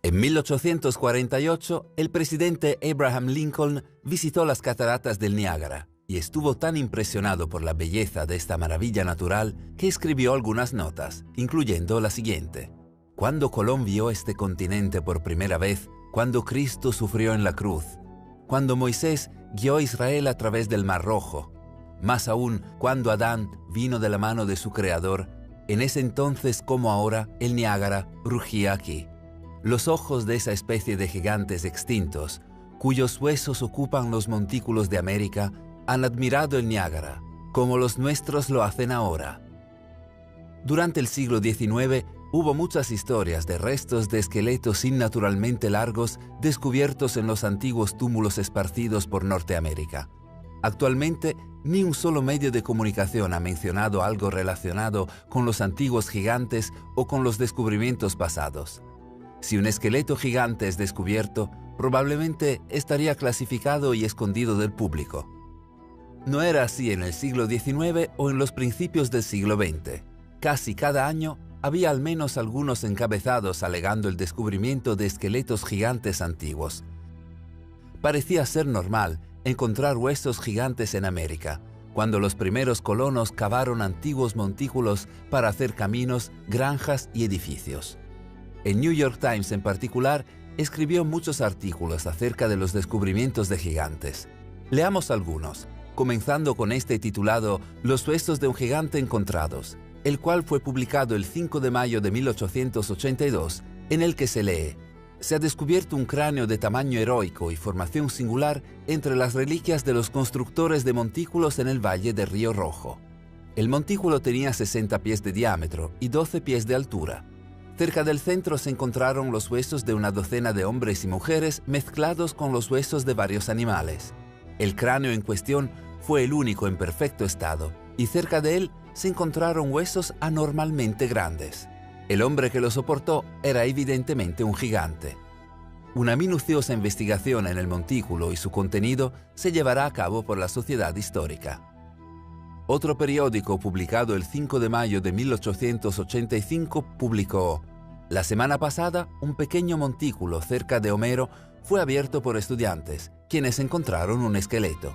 En 1848, el presidente Abraham Lincoln visitó las cataratas del Niágara y estuvo tan impresionado por la belleza de esta maravilla natural que escribió algunas notas, incluyendo la siguiente: Cuando Colón vio este continente por primera vez, cuando Cristo sufrió en la cruz, cuando Moisés guió a Israel a través del Mar Rojo, más aún cuando Adán vino de la mano de su Creador, en ese entonces como ahora el Niágara rugía aquí. Los ojos de esa especie de gigantes extintos, cuyos huesos ocupan los montículos de América, han admirado el Niágara, como los nuestros lo hacen ahora. Durante el siglo XIX hubo muchas historias de restos de esqueletos innaturalmente largos descubiertos en los antiguos túmulos esparcidos por Norteamérica. Actualmente, ni un solo medio de comunicación ha mencionado algo relacionado con los antiguos gigantes o con los descubrimientos pasados. Si un esqueleto gigante es descubierto, probablemente estaría clasificado y escondido del público. No era así en el siglo XIX o en los principios del siglo XX. Casi cada año había al menos algunos encabezados alegando el descubrimiento de esqueletos gigantes antiguos. Parecía ser normal encontrar huesos gigantes en América, cuando los primeros colonos cavaron antiguos montículos para hacer caminos, granjas y edificios. El New York Times en particular escribió muchos artículos acerca de los descubrimientos de gigantes. Leamos algunos, comenzando con este titulado Los huesos de un gigante encontrados, el cual fue publicado el 5 de mayo de 1882, en el que se lee: Se ha descubierto un cráneo de tamaño heroico y formación singular entre las reliquias de los constructores de montículos en el valle de Río Rojo. El montículo tenía 60 pies de diámetro y 12 pies de altura. Cerca del centro se encontraron los huesos de una docena de hombres y mujeres mezclados con los huesos de varios animales. El cráneo en cuestión fue el único en perfecto estado, y cerca de él se encontraron huesos anormalmente grandes. El hombre que lo soportó era evidentemente un gigante. Una minuciosa investigación en el montículo y su contenido se llevará a cabo por la Sociedad Histórica. Otro periódico publicado el 5 de mayo de 1885 publicó: La semana pasada, un pequeño montículo cerca de Homero fue abierto por estudiantes, quienes encontraron un esqueleto.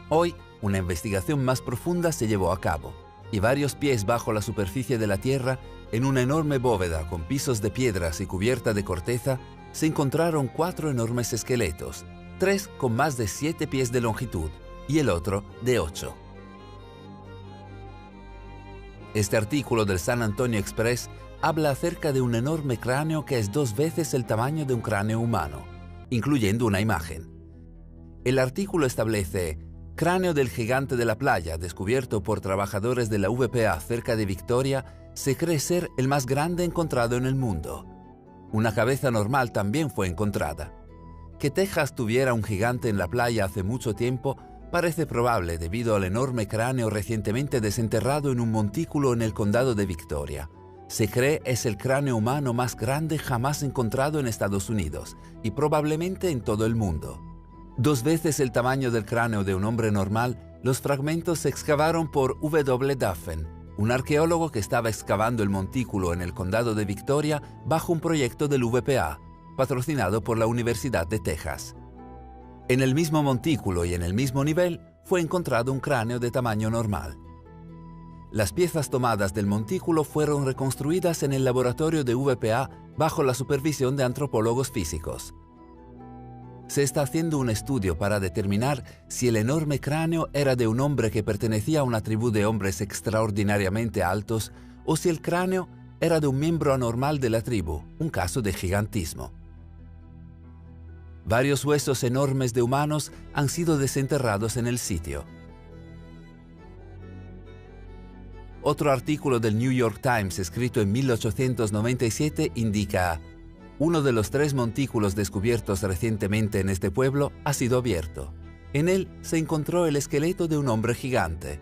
Hoy, una investigación más profunda se llevó a cabo, y varios pies bajo la superficie de la Tierra, en una enorme bóveda con pisos de piedras y cubierta de corteza, se encontraron 4 enormes esqueletos, 3 con más de 7 pies de longitud y el otro de 8. Este artículo del San Antonio Express habla acerca de un enorme cráneo que es 2 veces el tamaño de un cráneo humano, incluyendo una imagen. El artículo establece: cráneo del gigante de la playa, descubierto por trabajadores de la VPA cerca de Victoria, se cree ser el más grande encontrado en el mundo. Una cabeza normal también fue encontrada. Que Texas tuviera un gigante en la playa hace mucho tiempo parece probable debido al enorme cráneo recientemente desenterrado en un montículo en el condado de Victoria. Se cree es el cráneo humano más grande jamás encontrado en Estados Unidos y probablemente en todo el mundo. 2 veces el tamaño del cráneo de un hombre normal, los fragmentos se excavaron por W. Duffen, un arqueólogo que estaba excavando el montículo en el condado de Victoria bajo un proyecto del VPA, patrocinado por la Universidad de Texas. En el mismo montículo y en el mismo nivel fue encontrado un cráneo de tamaño normal. Las piezas tomadas del montículo fueron reconstruidas en el laboratorio de VPA bajo la supervisión de antropólogos físicos. Se está haciendo un estudio para determinar si el enorme cráneo era de un hombre que pertenecía a una tribu de hombres extraordinariamente altos o si el cráneo era de un miembro anormal de la tribu, un caso de gigantismo. Varios huesos enormes de humanos han sido desenterrados en el sitio. Otro artículo del New York Times escrito en 1897 indica: uno de los 3 montículos descubiertos recientemente en este pueblo ha sido abierto. En él se encontró el esqueleto de un hombre gigante.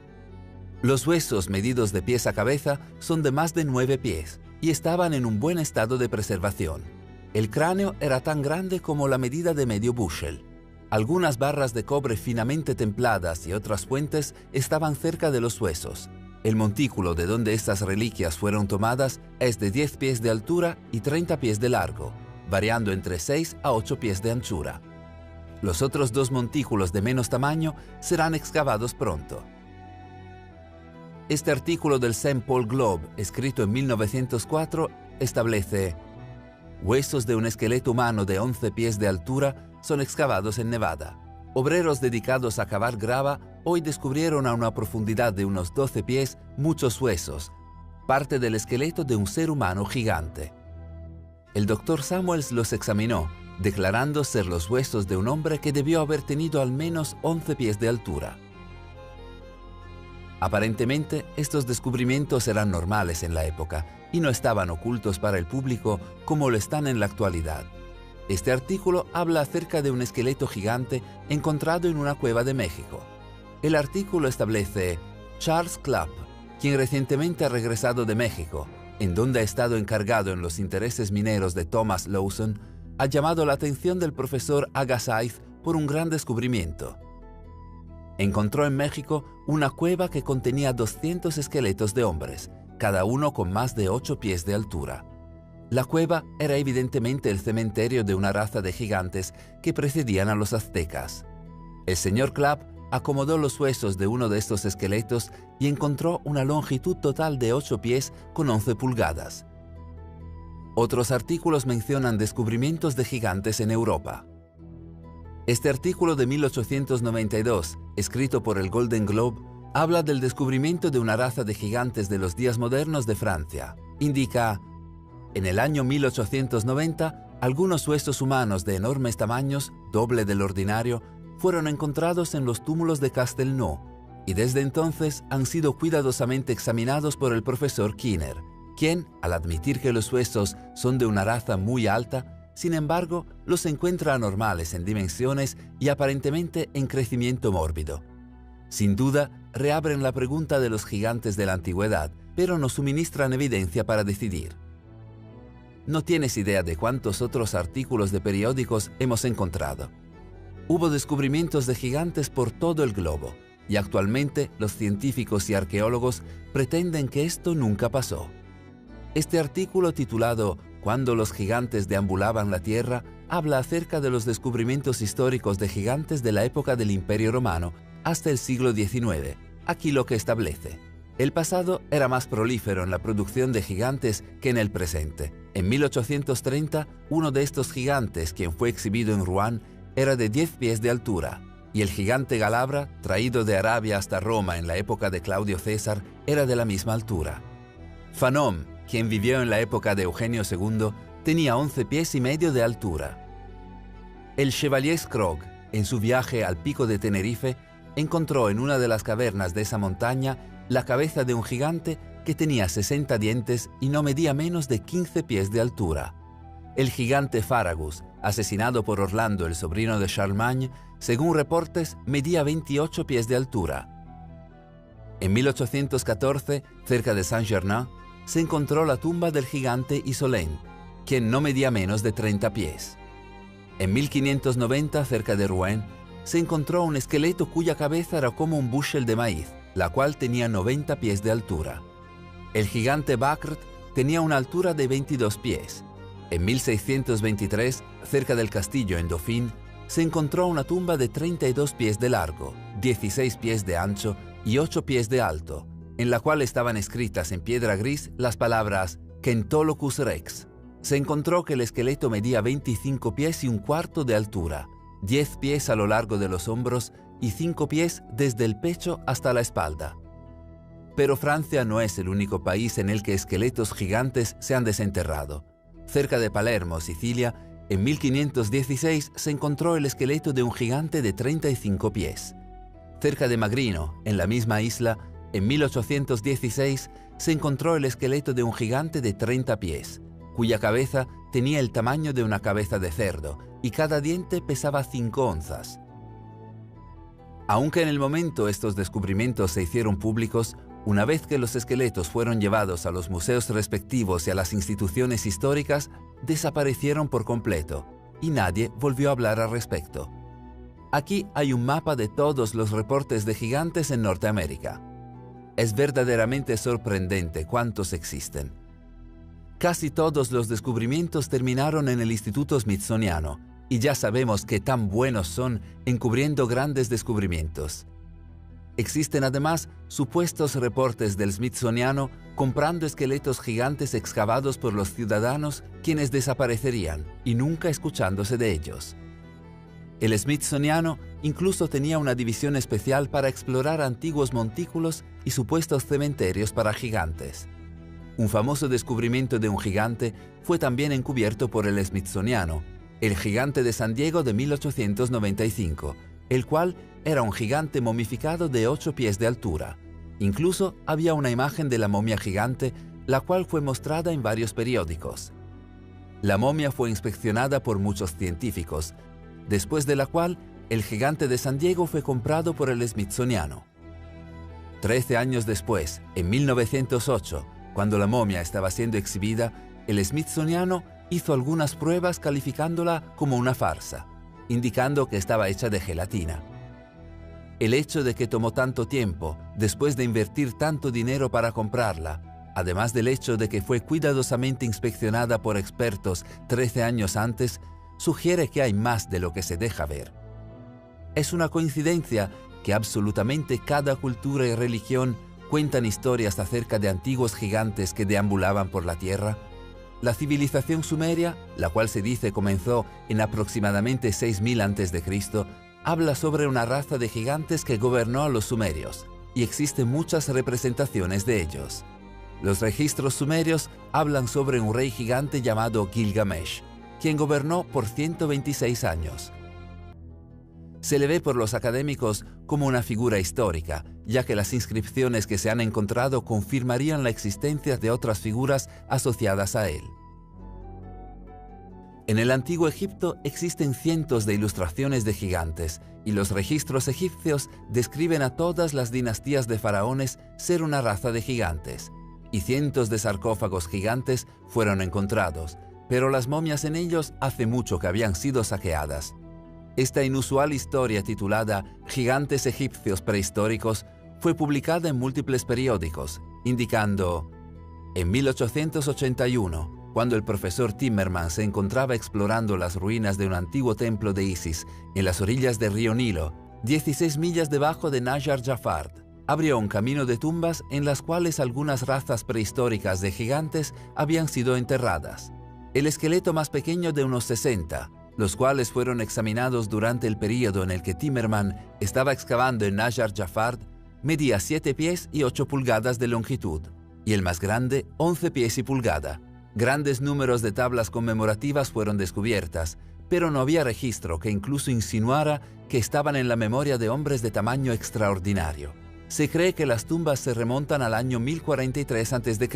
Los huesos medidos de pies a cabeza son de más de 9 pies y estaban en un buen estado de preservación. El cráneo era tan grande como la medida de medio bushel. Algunas barras de cobre finamente templadas y otras fuentes estaban cerca de los huesos. El montículo de donde estas reliquias fueron tomadas es de 10 pies de altura y 30 pies de largo. variando entre 6 a 8 pies de anchura. Los otros 2 montículos de menos tamaño serán excavados pronto. Este artículo del St. Paul Globe, escrito en 1904, establece: huesos de un esqueleto humano de 11 pies de altura son excavados en Nevada. Obreros dedicados a cavar grava hoy descubrieron a una profundidad de unos 12 pies muchos huesos, parte del esqueleto de un ser humano gigante. El Dr. Samuels los examinó, declarando ser los huesos de un hombre que debió haber tenido al menos 11 pies de altura. Aparentemente, estos descubrimientos eran normales en la época y no estaban ocultos para el público como lo están en la actualidad. Este artículo habla acerca de un esqueleto gigante encontrado en una cueva de México. El artículo establece: Charles Clapp, quien recientemente ha regresado de México, en donde ha estado encargado en los intereses mineros de Thomas Lawson, ha llamado la atención del profesor Agassiz por un gran descubrimiento. Encontró en México una cueva que contenía 200 esqueletos de hombres, cada uno con más de 8 pies de altura. La cueva era evidentemente el cementerio de una raza de gigantes que precedían a los aztecas. El señor Clapp acomodó los huesos de uno de estos esqueletos y encontró una longitud total de 8 pies con 11 pulgadas. Otros artículos mencionan descubrimientos de gigantes en Europa. Este artículo de 1892, escrito por el Golden Globe, habla del descubrimiento de una raza de gigantes de los días modernos de Francia. Indica: en el año 1890, algunos huesos humanos de enormes tamaños, doble del ordinario, fueron encontrados en los túmulos de Castelnau, y desde entonces han sido cuidadosamente examinados por el profesor Kinner, quien, al admitir que los huesos son de una raza muy alta, sin embargo, los encuentra anormales en dimensiones y aparentemente en crecimiento mórbido. Sin duda, reabren la pregunta de los gigantes de la antigüedad, pero nos suministran evidencia para decidir. No tienes idea de cuántos otros artículos de periódicos hemos encontrado. Hubo descubrimientos de gigantes por todo el globo, y actualmente los científicos y arqueólogos pretenden que esto nunca pasó. Este artículo, titulado «Cuando los gigantes deambulaban la Tierra», habla acerca de los descubrimientos históricos de gigantes de la época del Imperio Romano hasta el siglo XIX. Aquí lo que establece: el pasado era más prolífero en la producción de gigantes que en el presente. En 1830, uno de estos gigantes, quien fue exhibido en Rouen, era de 10 pies de altura, y el gigante Galabra, traído de Arabia hasta Roma en la época de Claudio César, era de la misma altura. Fanon, quien vivió en la época de Eugenio II, tenía 11 pies y medio de altura. El Chevalier Scrogg, en su viaje al pico de Tenerife, encontró en una de las cavernas de esa montaña la cabeza de un gigante que tenía 60 dientes y no medía menos de 15 pies de altura. El gigante Faragus, asesinado por Orlando, el sobrino de Charlemagne, según reportes, medía 28 pies de altura. En 1814, cerca de Saint-Germain, se encontró la tumba del gigante Isolén, quien no medía menos de 30 pies. En 1590, cerca de Rouen, se encontró un esqueleto cuya cabeza era como un bushel de maíz, la cual tenía 90 pies de altura. El gigante Bacrt tenía una altura de 22 pies. En 1623, cerca del castillo en Dauphin, se encontró una tumba de 32 pies de largo, 16 pies de ancho y 8 pies de alto, en la cual estaban escritas en piedra gris las palabras Kentolocus Rex. Se encontró que el esqueleto medía 25 pies y un cuarto de altura, 10 pies a lo largo de los hombros y 5 pies desde el pecho hasta la espalda. Pero Francia no es el único país en el que esqueletos gigantes se han desenterrado. Cerca de Palermo, Sicilia, en 1516 se encontró el esqueleto de un gigante de 35 pies. Cerca de Magrino, en la misma isla, en 1816 se encontró el esqueleto de un gigante de 30 pies, cuya cabeza tenía el tamaño de una cabeza de cerdo y cada diente pesaba 5 onzas. Aunque en el momento estos descubrimientos se hicieron públicos, una vez que los esqueletos fueron llevados a los museos respectivos y a las instituciones históricas, desaparecieron por completo y nadie volvió a hablar al respecto. Aquí hay un mapa de todos los reportes de gigantes en Norteamérica. Es verdaderamente sorprendente cuántos existen. Casi todos los descubrimientos terminaron en el Instituto Smithsoniano, y ya sabemos qué tan buenos son encubriendo grandes descubrimientos. Existen además supuestos reportes del Smithsoniano comprando esqueletos gigantes excavados por los ciudadanos, quienes desaparecerían y nunca escuchándose de ellos. El Smithsoniano incluso tenía una división especial para explorar antiguos montículos y supuestos cementerios para gigantes. Un famoso descubrimiento de un gigante fue también encubierto por el Smithsoniano, el gigante de San Diego de 1895, el cual era un gigante momificado de 8 pies de altura. Incluso había una imagen de la momia gigante, la cual fue mostrada en varios periódicos. La momia fue inspeccionada por muchos científicos, después de la cual el gigante de San Diego fue comprado por el Smithsoniano. 13 años después, en 1908, cuando la momia estaba siendo exhibida, el Smithsoniano hizo algunas pruebas calificándola como una farsa, indicando que estaba hecha de gelatina. El hecho de que tomó tanto tiempo, después de invertir tanto dinero para comprarla, además del hecho de que fue cuidadosamente inspeccionada por expertos 13 años antes, sugiere que hay más de lo que se deja ver. Es una coincidencia que absolutamente cada cultura y religión cuentan historias acerca de antiguos gigantes que deambulaban por la tierra. La civilización sumeria, la cual se dice comenzó en aproximadamente 6000 a.C., habla sobre una raza de gigantes que gobernó a los sumerios, y existen muchas representaciones de ellos. Los registros sumerios hablan sobre un rey gigante llamado Gilgamesh, quien gobernó por 126 años. Se le ve por los académicos como una figura histórica, ya que las inscripciones que se han encontrado confirmarían la existencia de otras figuras asociadas a él. En el antiguo Egipto existen cientos de ilustraciones de gigantes, y los registros egipcios describen a todas las dinastías de faraones ser una raza de gigantes, y cientos de sarcófagos gigantes fueron encontrados, pero las momias en ellos hace mucho que habían sido saqueadas. Esta inusual historia titulada Gigantes egipcios prehistóricos fue publicada en múltiples periódicos, indicando: en 1881, cuando el profesor Timmerman se encontraba explorando las ruinas de un antiguo templo de Isis en las orillas del río Nilo, 16 millas debajo de Najar Jafard, abrió un camino de tumbas en las cuales algunas razas prehistóricas de gigantes habían sido enterradas. El esqueleto más pequeño de unos 60, los cuales fueron examinados durante el período en el que Timmerman estaba excavando en Najar Jafard, medía 7 pies y 8 pulgadas de longitud, y el más grande 11 pies y pulgada. Grandes números de tablas conmemorativas fueron descubiertas, pero no había registro que incluso insinuara que estaban en la memoria de hombres de tamaño extraordinario. Se cree que las tumbas se remontan al año 1043 a.C.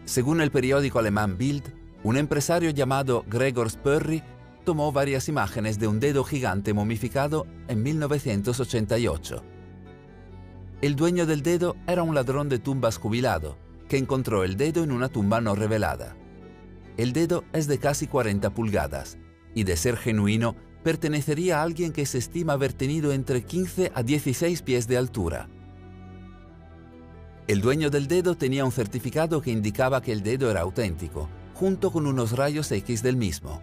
Según el periódico alemán Bild, un empresario llamado Gregor Spörri tomó varias imágenes de un dedo gigante momificado en 1988. El dueño del dedo era un ladrón de tumbas jubilado, que encontró el dedo en una tumba no revelada. El dedo es de casi 40 pulgadas, y de ser genuino, pertenecería a alguien que se estima haber tenido entre 15 a 16 pies de altura. El dueño del dedo tenía un certificado que indicaba que el dedo era auténtico, junto con unos rayos X del mismo.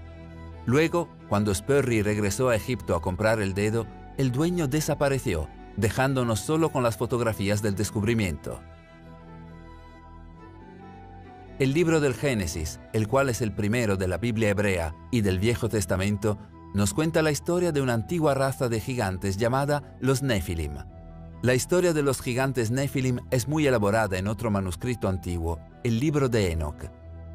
Luego, cuando Spörri regresó a Egipto a comprar el dedo, el dueño desapareció, dejándonos solo con las fotografías del descubrimiento. El libro del Génesis, el cual es el primero de la Biblia hebrea y del Viejo Testamento, nos cuenta la historia de una antigua raza de gigantes llamada los Nefilim. La historia de los gigantes Nefilim es muy elaborada en otro manuscrito antiguo, el libro de Enoch.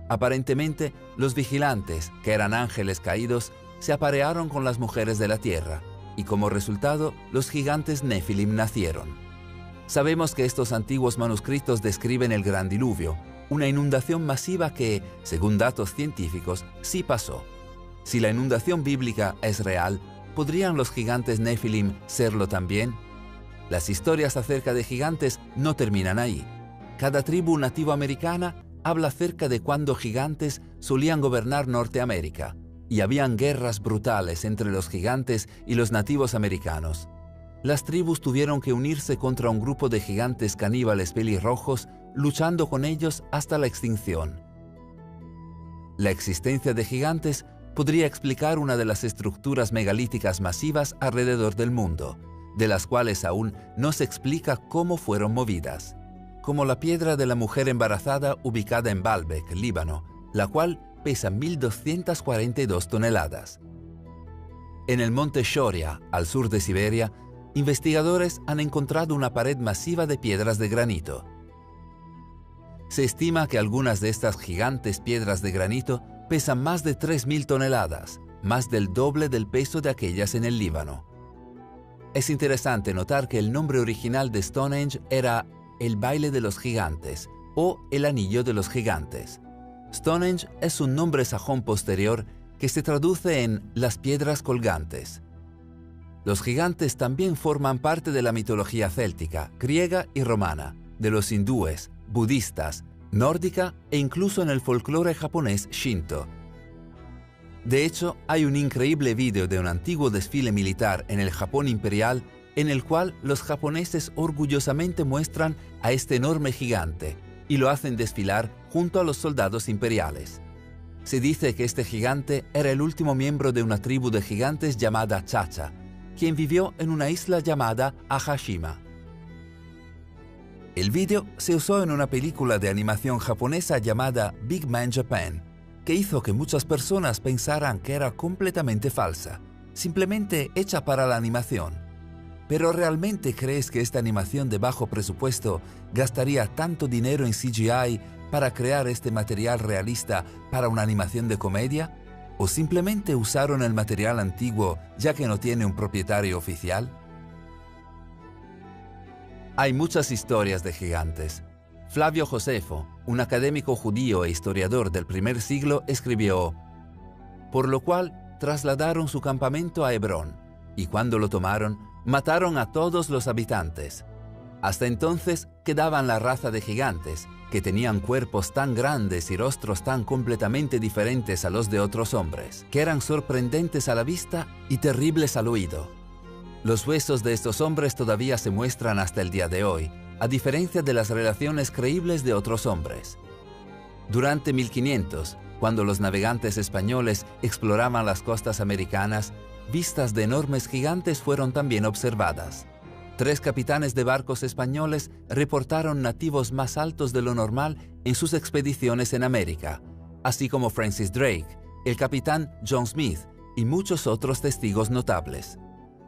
Aparentemente, los vigilantes, que eran ángeles caídos, se aparearon con las mujeres de la tierra, y como resultado, los gigantes Nefilim nacieron. Sabemos que estos antiguos manuscritos describen el gran diluvio, una inundación masiva que, según datos científicos, sí pasó. Si la inundación bíblica es real, ¿podrían los gigantes Nefilim serlo también? Las historias acerca de gigantes no terminan ahí. Cada tribu nativoamericana habla acerca de cuando gigantes solían gobernar Norteamérica, y habían guerras brutales entre los gigantes y los nativos americanos. Las tribus tuvieron que unirse contra un grupo de gigantes caníbales pelirrojos, luchando con ellos hasta la extinción. La existencia de gigantes podría explicar una de las estructuras megalíticas masivas alrededor del mundo, de las cuales aún no se explica cómo fueron movidas, como la piedra de la mujer embarazada ubicada en Baalbek, Líbano, la cual pesa 1.242 toneladas. En el monte Shoria, al sur de Siberia, investigadores han encontrado una pared masiva de piedras de granito. Se estima que algunas de estas gigantes piedras de granito pesan más de 3.000 toneladas, más del doble del peso de aquellas en el Líbano. Es interesante notar que el nombre original de Stonehenge era el baile de los gigantes o el anillo de los gigantes. Stonehenge es un nombre sajón posterior que se traduce en las piedras colgantes. Los gigantes también forman parte de la mitología céltica, griega y romana, de los hindúes, budistas, nórdica e incluso en el folclore japonés Shinto. De hecho, hay un increíble vídeo de un antiguo desfile militar en el Japón imperial en el cual los japoneses orgullosamente muestran a este enorme gigante y lo hacen desfilar junto a los soldados imperiales. Se dice que este gigante era el último miembro de una tribu de gigantes llamada Chacha, quien vivió en una isla llamada Ahashima. El vídeo se usó en una película de animación japonesa llamada Big Man Japan, que hizo que muchas personas pensaran que era completamente falsa, simplemente hecha para la animación. ¿Pero realmente crees que esta animación de bajo presupuesto gastaría tanto dinero en CGI para crear este material realista para una animación de comedia? ¿O simplemente usaron el material antiguo ya que no tiene un propietario oficial? Hay muchas historias de gigantes. Flavio Josefo, un académico judío e historiador del primer siglo, escribió: por lo cual trasladaron su campamento a Hebrón, y cuando lo tomaron, mataron a todos los habitantes. Hasta entonces quedaban la raza de gigantes, que tenían cuerpos tan grandes y rostros tan completamente diferentes a los de otros hombres, que eran sorprendentes a la vista y terribles al oído. Los huesos de estos hombres todavía se muestran hasta el día de hoy, a diferencia de las relaciones creíbles de otros hombres. Durante 1500, cuando los navegantes españoles exploraban las costas americanas, vistas de enormes gigantes fueron también observadas. 3 capitanes de barcos españoles reportaron nativos más altos de lo normal en sus expediciones en América, así como Francis Drake, el capitán John Smith y muchos otros testigos notables.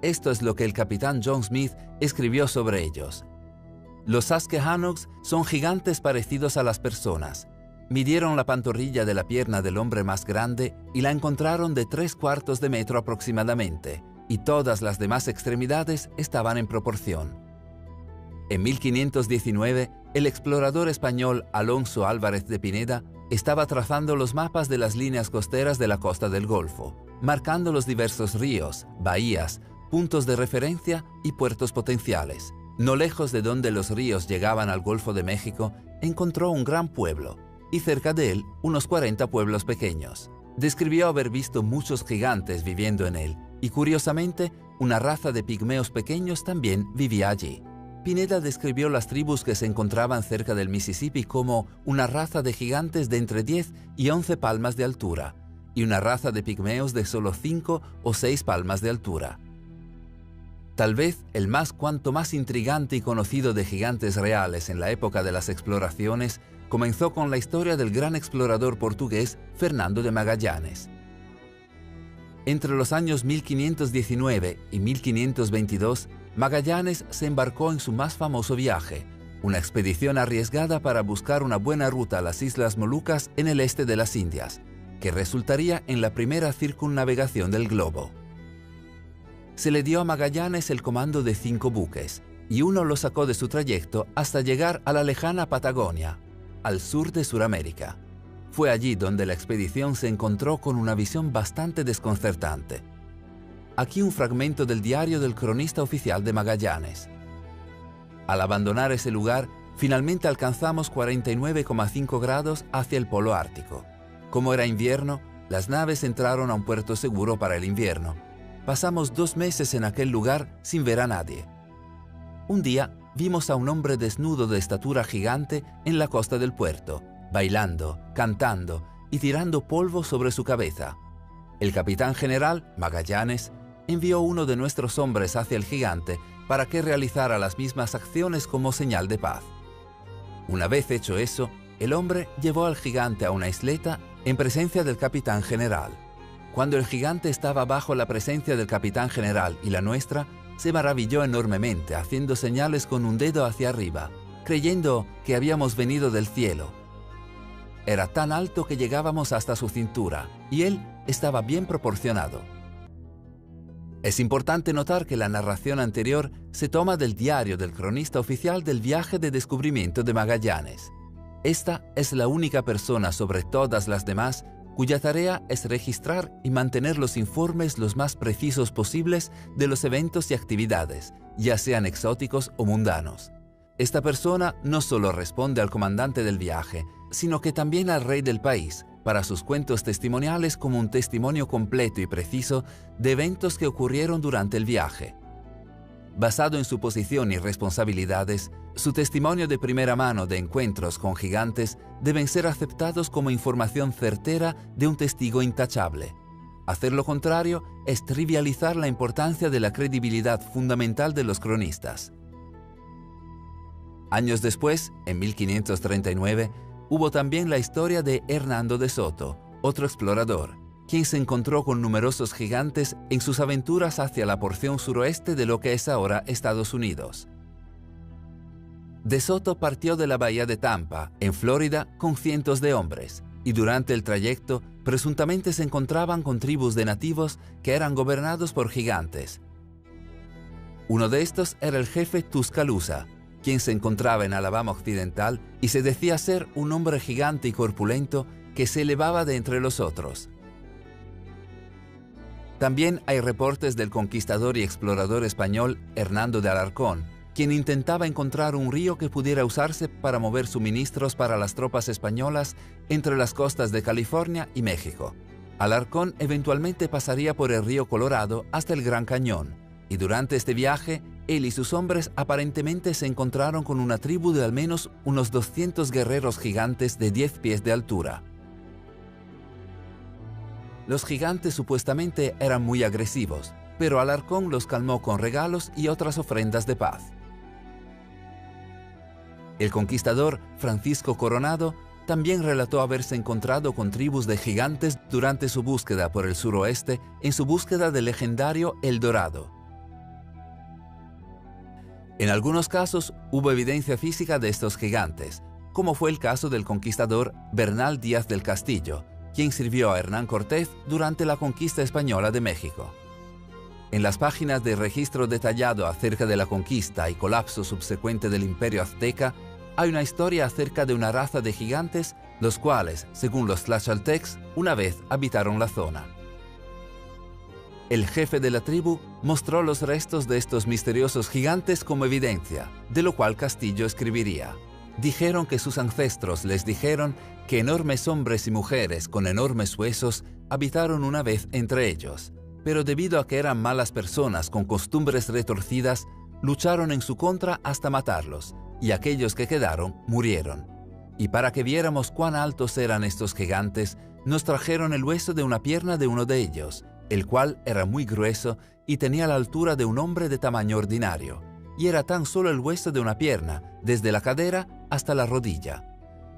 Esto es lo que el capitán John Smith escribió sobre ellos. Los Susquehannocks son gigantes parecidos a las personas. Midieron la pantorrilla de la pierna del hombre más grande y la encontraron de 3/4 de metro aproximadamente, y todas las demás extremidades estaban en proporción. En 1519, el explorador español Alonso Álvarez de Pineda estaba trazando los mapas de las líneas costeras de la costa del Golfo, marcando los diversos ríos, bahías, puntos de referencia y puertos potenciales. No lejos de donde los ríos llegaban al Golfo de México, encontró un gran pueblo, y cerca de él unos 40 pueblos pequeños. Describió haber visto muchos gigantes viviendo en él, y curiosamente, una raza de pigmeos pequeños también vivía allí. Pineda describió las tribus que se encontraban cerca del Mississippi como una raza de gigantes de entre 10 y 11 palmas de altura, y una raza de pigmeos de solo 5 o 6 palmas de altura. Tal vez el cuanto más intrigante y conocido de gigantes reales en la época de las exploraciones comenzó con la historia del gran explorador portugués Fernando de Magallanes. Entre los años 1519 y 1522, Magallanes se embarcó en su más famoso viaje, una expedición arriesgada para buscar una buena ruta a las Islas Molucas en el este de las Indias, que resultaría en la primera circunnavegación del globo. Se le dio a Magallanes el comando de 5 buques, y uno lo sacó de su trayecto hasta llegar a la lejana Patagonia, al sur de Sudamérica. Fue allí donde la expedición se encontró con una visión bastante desconcertante. Aquí un fragmento del diario del cronista oficial de Magallanes. Al abandonar ese lugar, finalmente alcanzamos 49,5 grados hacia el polo ártico. Como era invierno, las naves entraron a un puerto seguro para el invierno. Pasamos 2 meses en aquel lugar sin ver a nadie. Un día vimos a un hombre desnudo de estatura gigante en la costa del puerto, bailando, cantando y tirando polvo sobre su cabeza. El capitán general, Magallanes, envió uno de nuestros hombres hacia el gigante para que realizara las mismas acciones como señal de paz. Una vez hecho eso, el hombre llevó al gigante a una isleta en presencia del capitán general. Cuando el gigante estaba bajo la presencia del capitán general y la nuestra, se maravilló enormemente, haciendo señales con un dedo hacia arriba, creyendo que habíamos venido del cielo. Era tan alto que llegábamos hasta su cintura, y él estaba bien proporcionado. Es importante notar que la narración anterior se toma del diario del cronista oficial del viaje de descubrimiento de Magallanes. Esta es la única persona sobre todas las demás cuya tarea es registrar y mantener los informes los más precisos posibles de los eventos y actividades, ya sean exóticos o mundanos. Esta persona no solo responde al comandante del viaje, sino que también al rey del país, para sus cuentos testimoniales como un testimonio completo y preciso de eventos que ocurrieron durante el viaje. Basado en su posición y responsabilidades, su testimonio de primera mano de encuentros con gigantes deben ser aceptados como información certera de un testigo intachable. Hacer lo contrario es trivializar la importancia de la credibilidad fundamental de los cronistas. Años después, en 1539, hubo también la historia de Hernando de Soto, otro explorador, quien se encontró con numerosos gigantes en sus aventuras hacia la porción suroeste de lo que es ahora Estados Unidos. De Soto partió de la bahía de Tampa, en Florida, con cientos de hombres, y durante el trayecto presuntamente se encontraban con tribus de nativos que eran gobernados por gigantes. Uno de estos era el jefe Tuscaloosa, quien se encontraba en Alabama Occidental y se decía ser un hombre gigante y corpulento que se elevaba de entre los otros. También hay reportes del conquistador y explorador español Hernando de Alarcón, quien intentaba encontrar un río que pudiera usarse para mover suministros para las tropas españolas entre las costas de California y México. Alarcón eventualmente pasaría por el río Colorado hasta el Gran Cañón, y durante este viaje, él y sus hombres aparentemente se encontraron con una tribu de al menos unos 200 guerreros gigantes de 10 pies de altura. Los gigantes supuestamente eran muy agresivos, pero Alarcón los calmó con regalos y otras ofrendas de paz. El conquistador Francisco Coronado también relató haberse encontrado con tribus de gigantes durante su búsqueda por el suroeste en su búsqueda del legendario El Dorado. En algunos casos hubo evidencia física de estos gigantes, como fue el caso del conquistador Bernal Díaz del Castillo, quien sirvió a Hernán Cortés durante la conquista española de México. En las páginas de registro detallado acerca de la conquista y colapso subsecuente del Imperio Azteca, hay una historia acerca de una raza de gigantes, los cuales, según los tlaxcaltecs, una vez habitaron la zona. El jefe de la tribu mostró los restos de estos misteriosos gigantes como evidencia, de lo cual Castillo escribiría: dijeron que sus ancestros les dijeron que enormes hombres y mujeres con enormes huesos habitaron una vez entre ellos, pero debido a que eran malas personas con costumbres retorcidas, lucharon en su contra hasta matarlos, y aquellos que quedaron murieron. Y para que viéramos cuán altos eran estos gigantes, nos trajeron el hueso de una pierna de uno de ellos, el cual era muy grueso y tenía la altura de un hombre de tamaño ordinario, y era tan solo el hueso de una pierna, desde la cadera hasta la rodilla.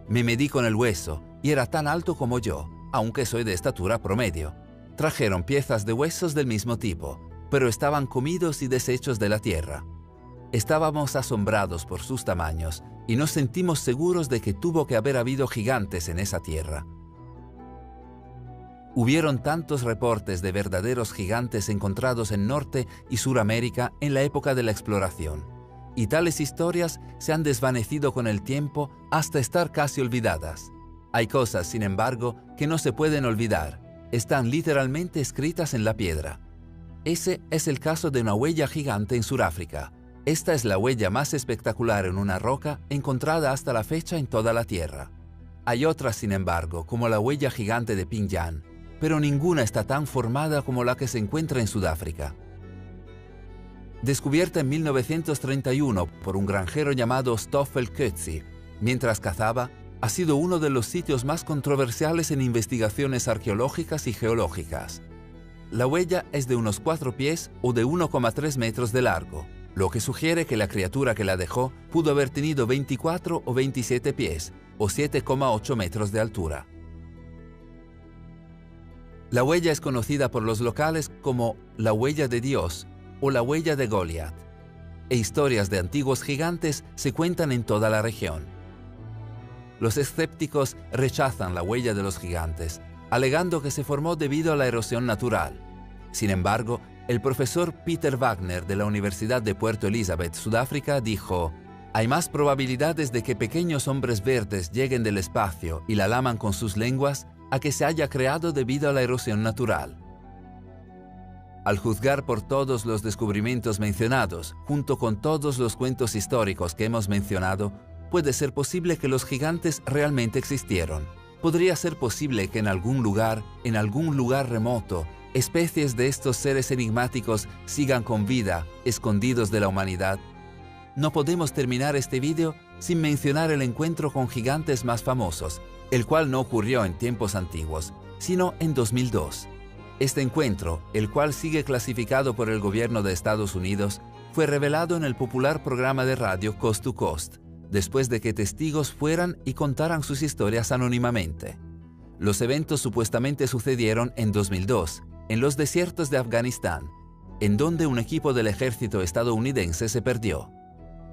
Me medí con el hueso, y era tan alto como yo, aunque soy de estatura promedio. Trajeron piezas de huesos del mismo tipo, pero estaban comidos y deshechos de la tierra. Estábamos asombrados por sus tamaños, y nos sentimos seguros de que tuvo que haber habido gigantes en esa tierra. Hubieron tantos reportes de verdaderos gigantes encontrados en Norte y Suramérica en la época de la exploración, y tales historias se han desvanecido con el tiempo hasta estar casi olvidadas. Hay cosas, sin embargo, que no se pueden olvidar. Están literalmente escritas en la piedra. Ese es el caso de una huella gigante en Suráfrica. Esta es la huella más espectacular en una roca encontrada hasta la fecha en toda la Tierra. Hay otras, sin embargo, como la huella gigante de Pinyan, pero ninguna está tan formada como la que se encuentra en Sudáfrica. Descubierta en 1931 por un granjero llamado Stoffel Coetzee, mientras cazaba, ha sido uno de los sitios más controversiales en investigaciones arqueológicas y geológicas. La huella es de unos 4 pies o de 1,3 metros de largo, lo que sugiere que la criatura que la dejó pudo haber tenido 24 o 27 pies o 7,8 metros de altura. La huella es conocida por los locales como la huella de Dios o la huella de Goliat, e historias de antiguos gigantes se cuentan en toda la región. Los escépticos rechazan la huella de los gigantes, alegando que se formó debido a la erosión natural. Sin embargo, el profesor Peter Wagner de la Universidad de Puerto Elizabeth, Sudáfrica, dijo: «Hay más probabilidades de que pequeños hombres verdes lleguen del espacio y la laman con sus lenguas a que se haya creado debido a la erosión natural». Al juzgar por todos los descubrimientos mencionados, junto con todos los cuentos históricos que hemos mencionado, puede ser posible que los gigantes realmente existieron. Podría ser posible que en algún lugar remoto, especies de estos seres enigmáticos sigan con vida, escondidos de la humanidad. No podemos terminar este vídeo sin mencionar el encuentro con gigantes más famosos, el cual no ocurrió en tiempos antiguos, sino en 2002. Este encuentro, el cual sigue clasificado por el gobierno de Estados Unidos, fue revelado en el popular programa de radio Coast to Coast, después de que testigos fueran y contaran sus historias anónimamente. Los eventos supuestamente sucedieron en 2002, en los desiertos de Afganistán, en donde un equipo del ejército estadounidense se perdió.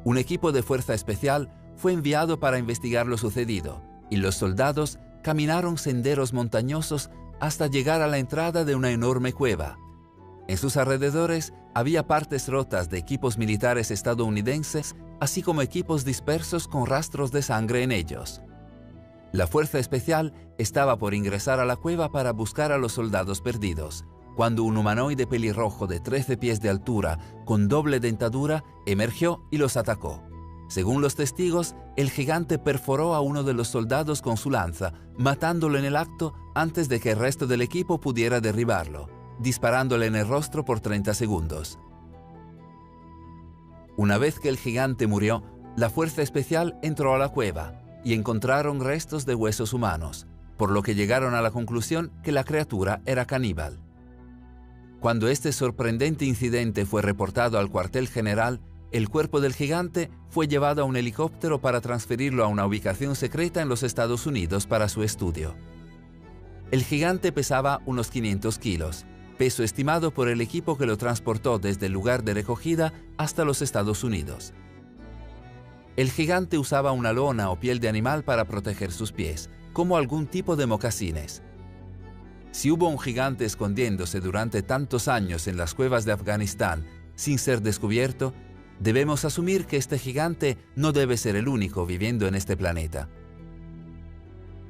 Un equipo de fuerza especial fue enviado para investigar lo sucedido, y los soldados caminaron senderos montañosos hasta llegar a la entrada de una enorme cueva. En sus alrededores había partes rotas de equipos militares estadounidenses, así como equipos dispersos con rastros de sangre en ellos. La fuerza especial estaba por ingresar a la cueva para buscar a los soldados perdidos, cuando un humanoide pelirrojo de 13 pies de altura, con doble dentadura, emergió y los atacó. Según los testigos, el gigante perforó a uno de los soldados con su lanza, matándolo en el acto antes de que el resto del equipo pudiera derribarlo, disparándole en el rostro por 30 segundos. Una vez que el gigante murió, la fuerza especial entró a la cueva y encontraron restos de huesos humanos, por lo que llegaron a la conclusión que la criatura era caníbal. Cuando este sorprendente incidente fue reportado al cuartel general, el cuerpo del gigante fue llevado a un helicóptero para transferirlo a una ubicación secreta en los Estados Unidos para su estudio. El gigante pesaba unos 500 kilos, peso estimado por el equipo que lo transportó desde el lugar de recogida hasta los Estados Unidos. El gigante usaba una lona o piel de animal para proteger sus pies, como algún tipo de mocasines. Si hubo un gigante escondiéndose durante tantos años en las cuevas de Afganistán sin ser descubierto, debemos asumir que este gigante no debe ser el único viviendo en este planeta.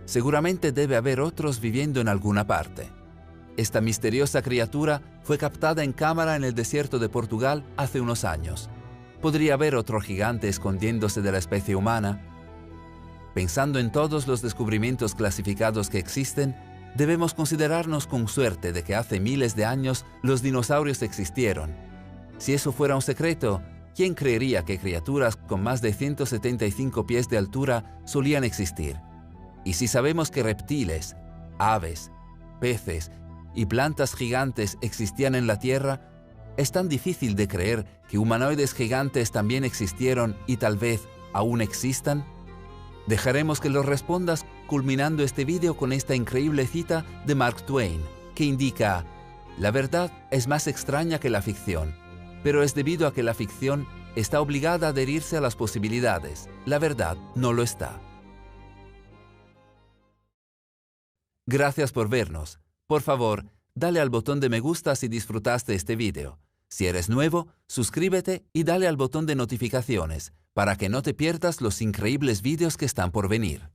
Seguramente debe haber otros viviendo en alguna parte. Esta misteriosa criatura fue captada en cámara en el desierto de Portugal hace unos años. ¿Podría haber otro gigante escondiéndose de la especie humana? Pensando en todos los descubrimientos clasificados que existen, debemos considerarnos con suerte de que hace miles de años los dinosaurios existieron. Si eso fuera un secreto, ¿quién creería que criaturas con más de 175 pies de altura solían existir? Y si sabemos que reptiles, aves, peces y plantas gigantes existían en la Tierra, es tan difícil de creer que humanoides gigantes también existieron y tal vez aún existan. Dejaremos que lo respondas culminando este vídeo con esta increíble cita de Mark Twain, que indica: «La verdad es más extraña que la ficción, pero es debido a que la ficción está obligada a adherirse a las posibilidades. La verdad no lo está». Gracias por vernos. Por favor, dale al botón de me gusta si disfrutaste este vídeo. Si eres nuevo, suscríbete y dale al botón de notificaciones para que no te pierdas los increíbles vídeos que están por venir.